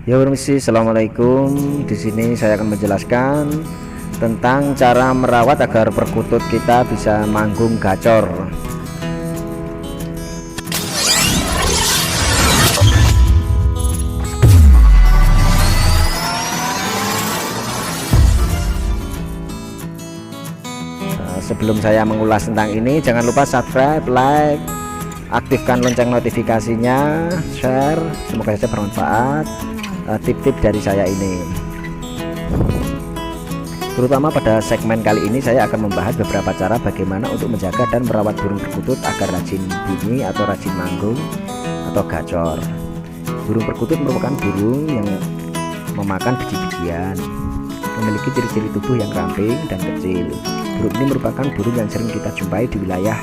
Ya permisi, assalamualaikum. Di sini saya akan menjelaskan tentang cara merawat agar perkutut kita bisa manggung gacor. Sebelum saya mengulas tentang ini, jangan lupa subscribe, like, aktifkan lonceng notifikasinya, share. Semoga saja bermanfaat tip-tip dari saya ini. Terutama pada segmen kali ini saya akan membahas beberapa cara bagaimana untuk menjaga dan merawat burung perkutut agar rajin bunyi atau rajin manggung atau gacor. Burung perkutut merupakan burung yang memakan biji-bijian, memiliki ciri-ciri tubuh yang ramping dan kecil. Burung ini merupakan burung yang sering kita jumpai di wilayah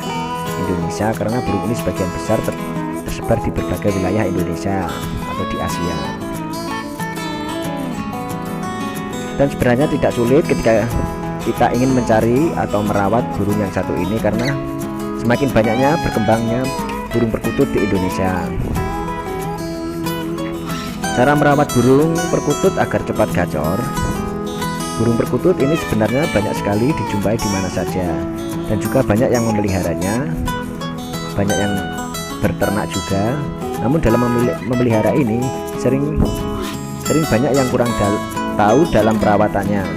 Indonesia karena burung ini sebagian besar tersebar di berbagai wilayah Indonesia atau di Asia. Dan sebenarnya tidak sulit ketika kita ingin mencari atau merawat burung yang satu ini karena semakin banyaknya berkembangnya burung perkutut di Indonesia. Cara merawat burung perkutut agar cepat gacor. Burung perkutut ini sebenarnya banyak sekali dijumpai di mana saja dan juga banyak yang memeliharanya, banyak yang berternak juga. Namun dalam memelihara ini sering banyak yang kurang tahu dalam perawatannya.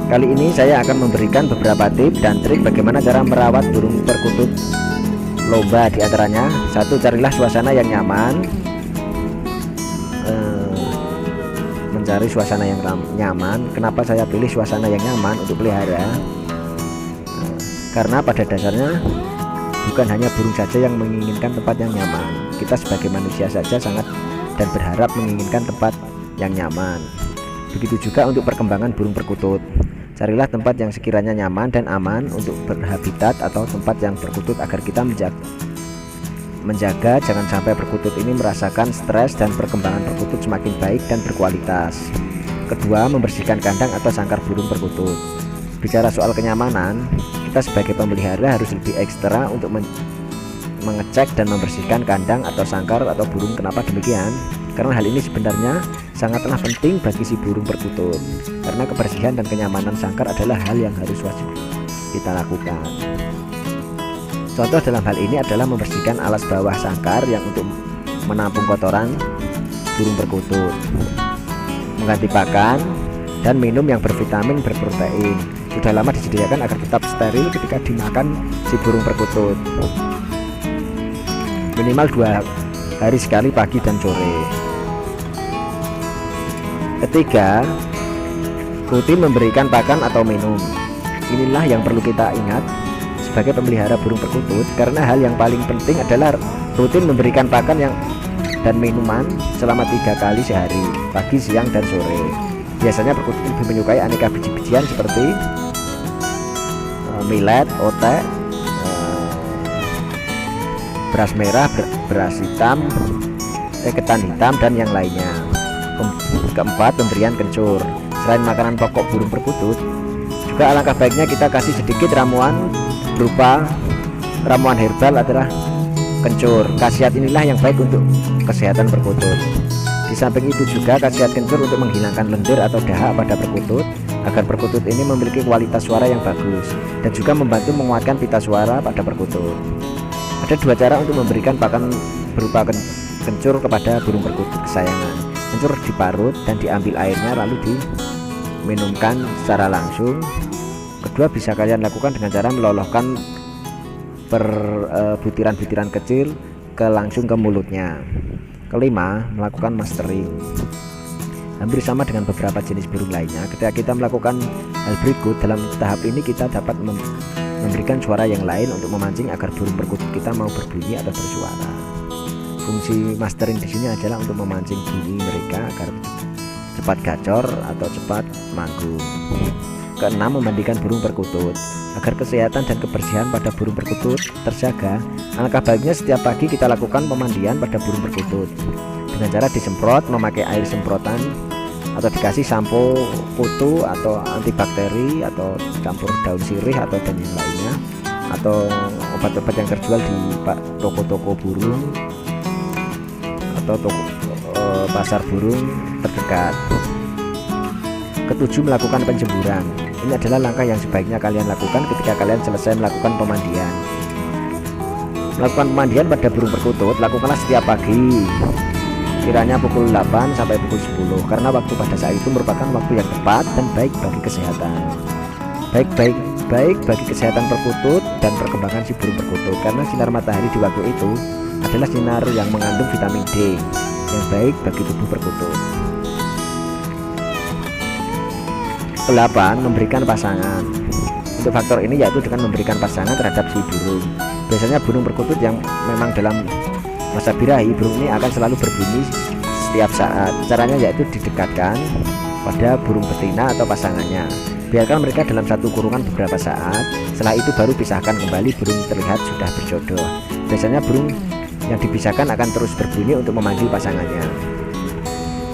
Kali ini saya akan memberikan beberapa tips dan trik bagaimana cara merawat burung perkutut lomba. Di antaranya, satu, carilah suasana yang nyaman. Mencari suasana yang nyaman. Kenapa saya pilih suasana yang nyaman untuk pelihara? Karena pada dasarnya bukan hanya burung saja yang menginginkan tempat yang nyaman. Kita sebagai manusia saja sangat dan berharap menginginkan tempat yang nyaman. Begitu juga untuk perkembangan burung perkutut. Carilah tempat yang sekiranya nyaman dan aman untuk berhabitat atau tempat yang perkutut agar kita menjaga jangan sampai perkutut ini merasakan stres dan perkembangan perkutut semakin baik dan berkualitas. Kedua, membersihkan kandang atau sangkar burung perkutut. Bicara soal kenyamanan, kita sebagai pemelihara harus lebih ekstra untuk mengecek dan membersihkan kandang atau sangkar atau burung. Kenapa demikian? Karena hal ini sebenarnya sangatlah penting bagi si burung perkutut, karena kebersihan dan kenyamanan sangkar adalah hal yang harus wajib kita lakukan. Contoh dalam hal ini adalah membersihkan alas bawah sangkar yang untuk menampung kotoran burung perkutut, mengganti pakan dan minum yang bervitamin berprotein. Sudah lama disediakan agar tetap steril ketika dimakan si burung perkutut. Minimal 2 hari sekali, pagi dan sore. Ketiga, rutin memberikan pakan atau minum. Inilah yang perlu kita ingat sebagai pemelihara burung perkutut, karena hal yang paling penting adalah rutin memberikan pakan dan minuman selama 3 kali sehari, pagi, siang, dan sore. Biasanya perkutut lebih menyukai aneka biji-bijian seperti millet, otek, beras merah, beras hitam, ketan hitam, dan yang lainnya. Keempat, pemberian kencur. Selain makanan pokok burung perkutut, juga alangkah baiknya kita kasih sedikit ramuan berupa ramuan herbal adalah kencur. Khasiat inilah yang baik untuk kesehatan perkutut. Di samping itu juga khasiat kencur untuk menghilangkan lendir atau dahak pada perkutut agar perkutut ini memiliki kualitas suara yang bagus, dan juga membantu menguatkan pita suara pada perkutut. Ada 2 cara untuk memberikan pakan berupa kencur kepada burung perkutut kesayangan. Kencur diparut dan diambil airnya lalu diminumkan secara langsung. Kedua, bisa kalian lakukan dengan cara meloloskan butiran-butiran kecil langsung ke mulutnya. Kelima, melakukan mastering. Hampir sama dengan beberapa jenis burung lainnya, ketika kita melakukan hal berikut, dalam tahap ini kita dapat memberikan suara yang lain untuk memancing agar burung perkutut kita mau berbunyi atau bersuara. Fungsi mastering di sini adalah untuk memancing bunyi mereka agar cepat gacor atau cepat manggung. Keenam, memandikan burung perkutut. Agar kesehatan dan kebersihan pada burung perkutut terjaga, alangkah baiknya setiap pagi kita lakukan pemandian pada burung perkutut dengan cara disemprot memakai air semprotan atau dikasih sampo kutu atau antibakteri atau campur daun sirih atau dan yang lainnya, atau obat-obat yang terjual di toko-toko burung atau pasar burung terdekat. Ketujuh, melakukan penjemburan. Ini adalah langkah yang sebaiknya kalian lakukan ketika kalian selesai melakukan pemandian. Melakukan pemandian pada burung perkutut lakukanlah setiap pagi, kiranya pukul 8 sampai pukul 10, karena waktu pada saat itu merupakan waktu yang tepat dan baik bagi kesehatan. Baik bagi kesehatan perkutut dan perkembangan si burung perkutut, karena sinar matahari di waktu itu adalah sinar yang mengandung vitamin D yang baik bagi tubuh perkutut. 8. Memberikan pasangan. Untuk faktor ini yaitu dengan memberikan pasangan terhadap si burung. Biasanya burung perkutut yang memang dalam masa birahi, burung ini akan selalu berbunyi setiap saat. Caranya yaitu didekatkan pada burung betina atau pasangannya. Biarkan mereka dalam satu kurungan beberapa saat. Setelah itu baru pisahkan kembali, burung terlihat sudah berjodoh. Biasanya burung yang dipisahkan akan terus berbunyi untuk memanggil pasangannya.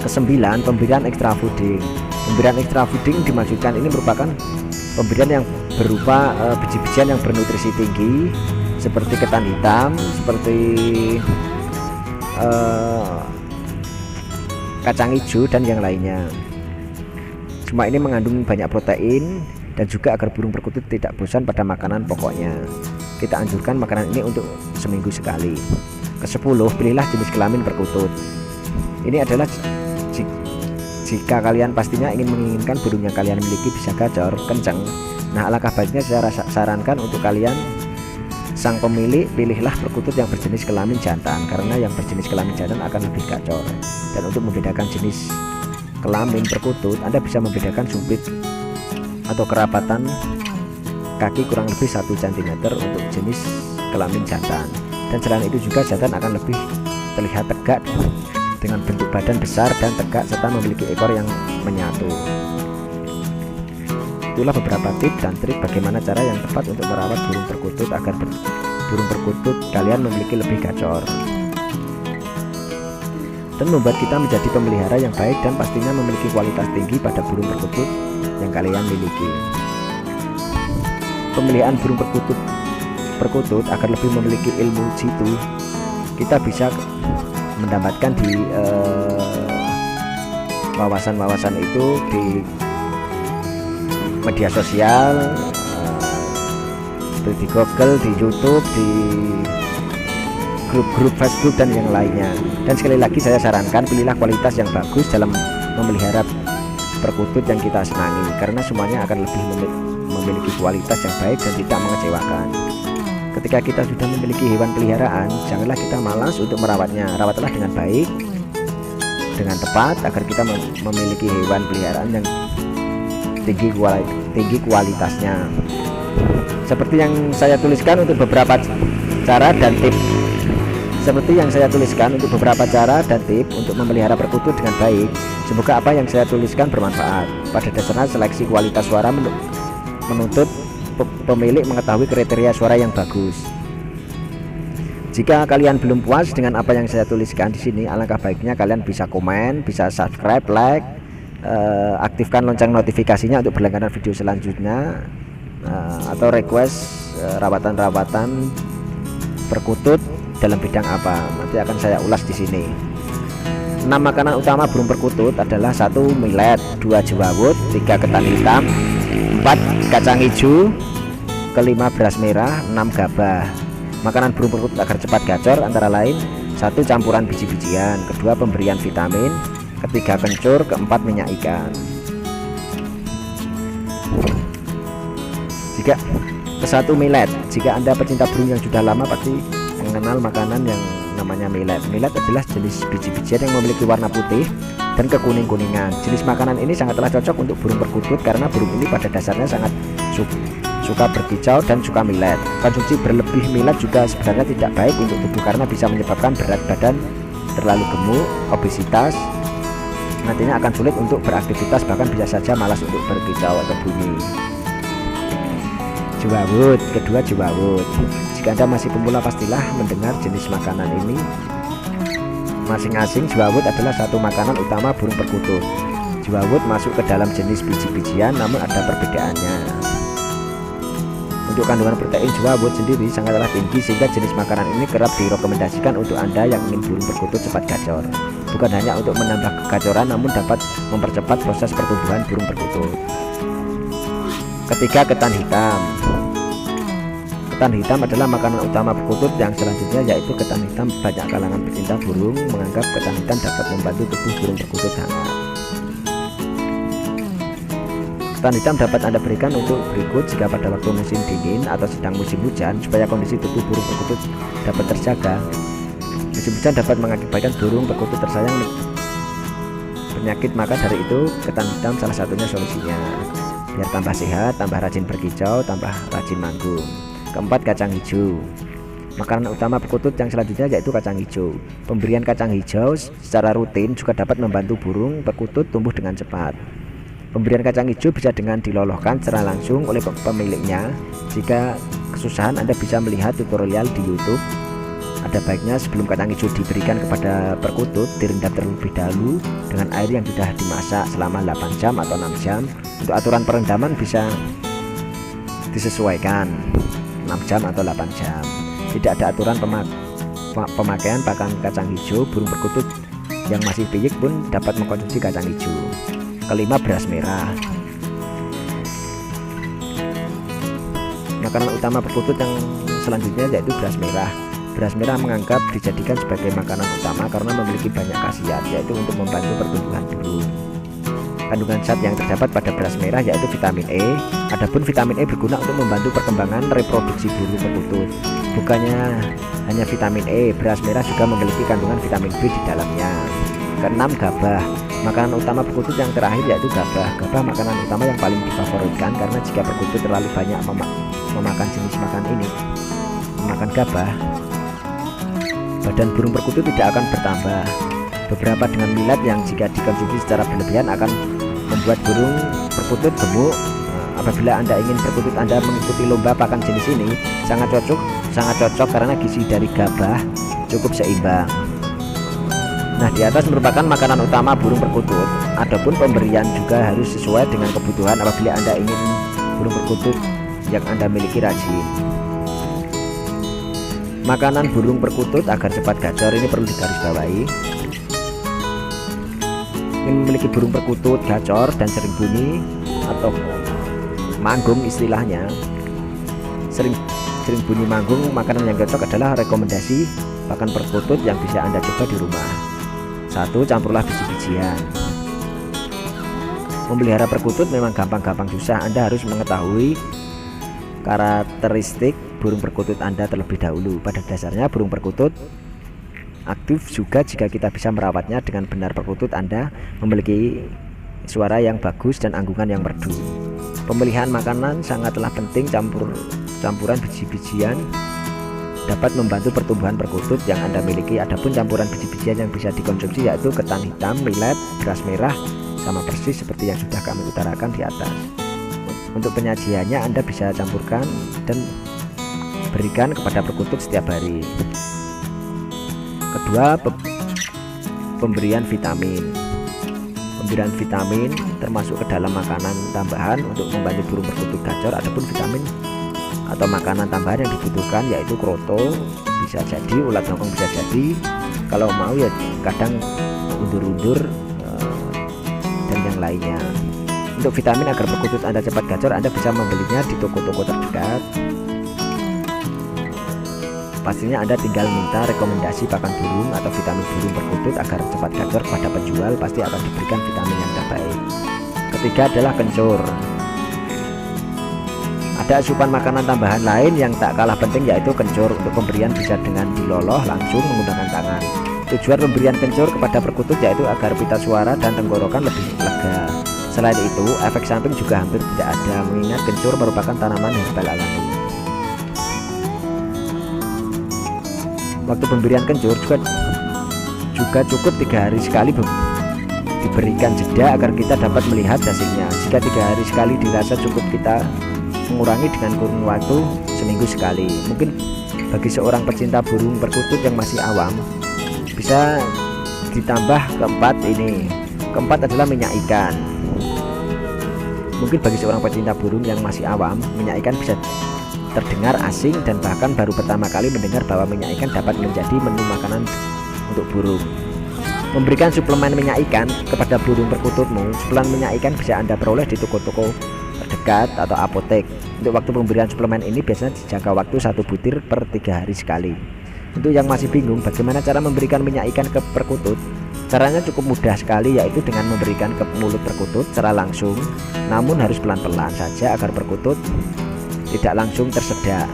9. Pemberian extra fooding. Pemberian extra fooding dimaksudkan ini merupakan pemberian yang berupa biji-bijian yang bernutrisi tinggi seperti ketan hitam, seperti kacang hijau dan yang lainnya. Semua ini mengandung banyak protein dan juga agar burung perkutut tidak bosan pada makanan pokoknya. Kita anjurkan makanan ini untuk seminggu sekali. 10. Pilihlah jenis kelamin perkutut. Ini adalah jika kalian pastinya menginginkan burung yang kalian miliki bisa gacor, kencang. Nah, alangkah baiknya saya sarankan untuk kalian sang pemilik, pilihlah perkutut yang berjenis kelamin jantan, karena yang berjenis kelamin jantan akan lebih gacor. Dan untuk membedakan jenis kelamin perkutut, Anda bisa membedakan sumpit atau kerapatan kaki kurang lebih 1 cm untuk jenis kelamin jantan. Dan selain itu juga jantan akan lebih terlihat tegak dengan bentuk badan besar dan tegak serta memiliki ekor yang menyatu. Itulah beberapa tips dan trik bagaimana cara yang tepat untuk merawat burung perkutut agar burung perkutut kalian memiliki lebih gacor dan membuat kita menjadi pemelihara yang baik dan pastinya memiliki kualitas tinggi pada burung perkutut yang kalian miliki. Pemeliharaan burung perkutut agar lebih memiliki ilmu jitu, kita bisa mendapatkan di wawasan-wawasan itu di media sosial, seperti di Google, di YouTube, di grup-grup Facebook dan yang lainnya. Dan sekali lagi saya sarankan pilihlah kualitas yang bagus dalam memelihara perkutut yang kita senangi, karena semuanya akan lebih memiliki kualitas yang baik dan tidak mengecewakan. Ketika kita sudah memiliki hewan peliharaan, janganlah kita malas untuk merawatnya. Rawatlah dengan baik, dengan tepat, agar kita memiliki hewan peliharaan yang tinggi kualitasnya. Seperti yang saya tuliskan untuk beberapa cara dan tips. Untuk memelihara perkutut dengan baik. Semoga apa yang saya tuliskan bermanfaat. Pada dasarnya seleksi kualitas suara menuntut pemilik mengetahui kriteria suara yang bagus. Jika kalian belum puas dengan apa yang saya tuliskan di sini, alangkah baiknya kalian bisa komen, bisa subscribe, like, aktifkan lonceng notifikasinya untuk berlangganan video selanjutnya, atau request rawatan-rawatan perkutut dalam bidang apa, nanti akan saya ulas di sini. 6 makanan utama burung perkutut adalah 1 millet, 2 jewawut, 3 ketan hitam, 4 kacang hijau, 5 beras merah, 6 gabah. Makanan burung perkutut agar cepat gacor antara lain: 1 campuran biji-bijian, 2 pemberian vitamin, 3 kencur, 4 minyak ikan. Jika 1 millet, jika Anda pecinta burung yang sudah lama pasti mengenal makanan yang namanya millet. Millet adalah jenis biji-bijian yang memiliki warna putih dan kekuning-kuningan. Jenis makanan ini sangatlah cocok untuk burung perkutut karena burung ini pada dasarnya sangat suka berkicau dan suka millet. Konsumsi berlebih millet juga sebenarnya tidak baik untuk tubuh karena bisa menyebabkan berat badan terlalu gemuk, obesitas. Nantinya akan sulit untuk beraktivitas, bahkan bisa saja malas untuk berkicau atau bunyi. Jewawut, kedua jewawut. Jika Anda masih pemula pastilah mendengar jenis makanan ini masing-masing. Jewawut adalah satu makanan utama burung perkutut. Jewawut masuk ke dalam jenis biji-bijian namun ada perbedaannya. Untuk kandungan protein jewawut sendiri sangatlah tinggi sehingga jenis makanan ini kerap direkomendasikan untuk Anda yang ingin burung perkutut cepat gacor. bukan hanya untuk menambah kegacoran, namun dapat mempercepat proses pertumbuhan burung perkutut. Ketiga, ketan hitam. Ketan hitam adalah makanan utama perkutut yang selanjutnya, yaitu ketan hitam. Banyak kalangan pecinta burung menganggap ketan hitam dapat membantu tubuh burung perkutut hangat. Ketan hitam dapat Anda berikan untuk berikut jika pada waktu musim dingin atau sedang musim hujan, supaya kondisi tubuh burung perkutut dapat terjaga. Musim hujan dapat mengakibatkan burung perkutut tersayang penyakit, maka dari itu ketan hitam salah satunya solusinya. Biar tambah sehat, tambah rajin berkicau, tambah rajin manggung. Keempat, kacang hijau. Makanan utama perkutut yang selanjutnya yaitu kacang hijau. Pemberian kacang hijau secara rutin juga dapat membantu burung perkutut tumbuh dengan cepat. Pemberian kacang hijau bisa dengan diloloskan secara langsung oleh pemiliknya. Jika kesusahan, Anda bisa melihat tutorial di YouTube. Ada baiknya sebelum kacang hijau diberikan kepada perkutut, direndam terlebih dahulu dengan air yang sudah dimasak selama 8 jam atau 6 jam. Untuk aturan perendaman bisa disesuaikan 6 jam atau 8 jam. Tidak ada aturan pemakaian pakan kacang hijau. Burung perkutut yang masih piyik pun dapat mengkonsumsi kacang hijau. Kelima, beras merah. Makanan utama perkutut yang selanjutnya yaitu beras merah. Beras merah menganggap dijadikan sebagai makanan utama karena memiliki banyak khasiat, yaitu untuk membantu pertumbuhan burung. Kandungan zat yang terdapat pada beras merah yaitu vitamin E. Adapun vitamin E berguna untuk membantu perkembangan reproduksi burung perkutut. Bukannya hanya vitamin E, beras merah juga memiliki kandungan vitamin B di dalamnya. Keenam, gabah. Makanan utama perkutut yang terakhir yaitu gabah. Gabah makanan utama yang paling difavoritkan karena jika perkutut terlalu banyak memakan jenis memakan gabah, badan burung perkutut tidak akan bertambah. Beberapa dengan millet yang jika dikonsumsi secara berlebihan akan membuat burung perkutut gemuk. Apabila Anda ingin perkutut Anda mengikuti lomba pakan jenis ini, sangat cocok karena gizi dari gabah cukup seimbang. Nah, di atas merupakan makanan utama burung perkutut. Adapun pemberian juga harus sesuai dengan kebutuhan apabila Anda ingin burung perkutut yang Anda miliki rajin. Makanan burung perkutut agar cepat gacor ini perlu digarisbawahi. Ingin memiliki burung perkutut gacor dan sering bunyi atau manggung, istilahnya sering bunyi manggung, makanan yang cocok adalah rekomendasi pakan perkutut yang bisa Anda coba di rumah. 1. Campurlah biji-bijian. Memelihara perkutut memang gampang-gampang susah. Anda harus mengetahui karakteristik burung perkutut Anda terlebih dahulu. Pada dasarnya burung perkutut aktif juga jika kita bisa merawatnya dengan benar. Perkutut Anda memiliki suara yang bagus dan anggungan yang merdu. Pemilihan makanan sangatlah penting. Campuran biji-bijian dapat membantu pertumbuhan perkutut yang Anda miliki. Adapun campuran biji-bijian yang bisa dikonsumsi yaitu ketan hitam, millet, beras merah, sama persis seperti yang sudah kami utarakan di atas. Untuk penyajiannya Anda bisa campurkan dan berikan kepada perkutut setiap hari. Kedua, pemberian vitamin. Pemberian vitamin termasuk ke dalam makanan tambahan untuk membantu burung perkutut gacor. Adapun vitamin atau makanan tambahan yang dibutuhkan yaitu kroto, bisa jadi ulat bongkong, bisa jadi kalau mau ya kadang undur-undur dan yang lainnya. Untuk vitamin agar perkutut Anda cepat gacor, Anda bisa membelinya di toko-toko terdekat. Pastinya Anda tinggal minta rekomendasi pakan burung atau vitamin burung perkutut agar cepat gacor kepada penjual, pasti akan diberikan vitamin yang terbaik. Ketiga adalah kencur. Ada asupan makanan tambahan lain yang tak kalah penting yaitu kencur. Untuk pemberian bisa dengan diloloh langsung menggunakan tangan. Tujuan pemberian kencur kepada perkutut yaitu agar pita suara dan tenggorokan lebih lega. Selain itu, efek samping juga hampir tidak ada, mengingat kencur merupakan tanaman herbal alami. Waktu pemberian kencur juga cukup 3 hari sekali diberikan jeda agar kita dapat melihat hasilnya. Jika 3 hari sekali dirasa cukup, kita mengurangi dengan kurun waktu seminggu sekali. Mungkin bagi seorang pecinta burung perkutut yang masih awam bisa ditambah keempat ini. Keempat adalah minyak ikan. Mungkin bagi seorang pecinta burung yang masih awam, minyak ikan bisa terdengar asing dan bahkan baru pertama kali mendengar bahwa minyak ikan dapat menjadi menu makanan untuk burung. Memberikan suplemen minyak ikan kepada burung perkututmu. Suplemen minyak ikan bisa Anda peroleh di toko-toko terdekat atau apotek. Untuk waktu pemberian suplemen ini biasanya dijangka waktu 1 butir per 3 hari sekali. Untuk yang masih bingung bagaimana cara memberikan minyak ikan ke perkutut, caranya cukup mudah sekali, yaitu dengan memberikan ke mulut perkutut secara langsung, namun harus pelan-pelan saja agar perkutut tidak langsung tersedak.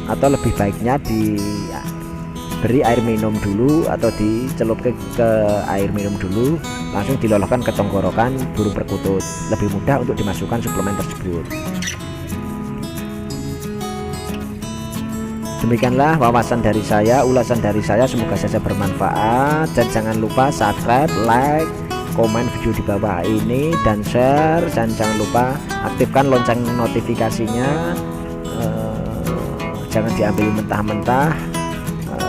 Atau lebih baiknya diberi air minum dulu atau dicelup ke air minum dulu, langsung diloloskan ke tenggorokan burung perkutut. Lebih mudah untuk dimasukkan suplemen tersebut. Demikianlah wawasan dari saya, ulasan dari saya, semoga saja bermanfaat. Dan jangan lupa subscribe, like, komen video di bawah ini, dan share. Dan jangan lupa aktifkan lonceng notifikasinya. Jangan diambil mentah-mentah.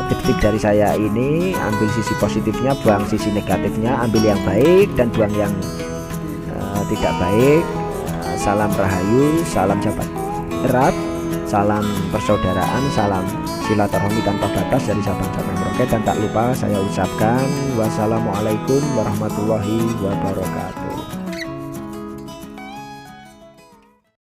Tip-tip dari saya ini, ambil sisi positifnya, buang sisi negatifnya, ambil yang baik dan buang yang tidak baik. Salam rahayu, salam jabat erat, salam persaudaraan, salam silaturahmi tanpa batas dari Sabang sampai Merauke. Dan tak lupa saya ucapkan wassalamualaikum warahmatullahi wabarakatuh.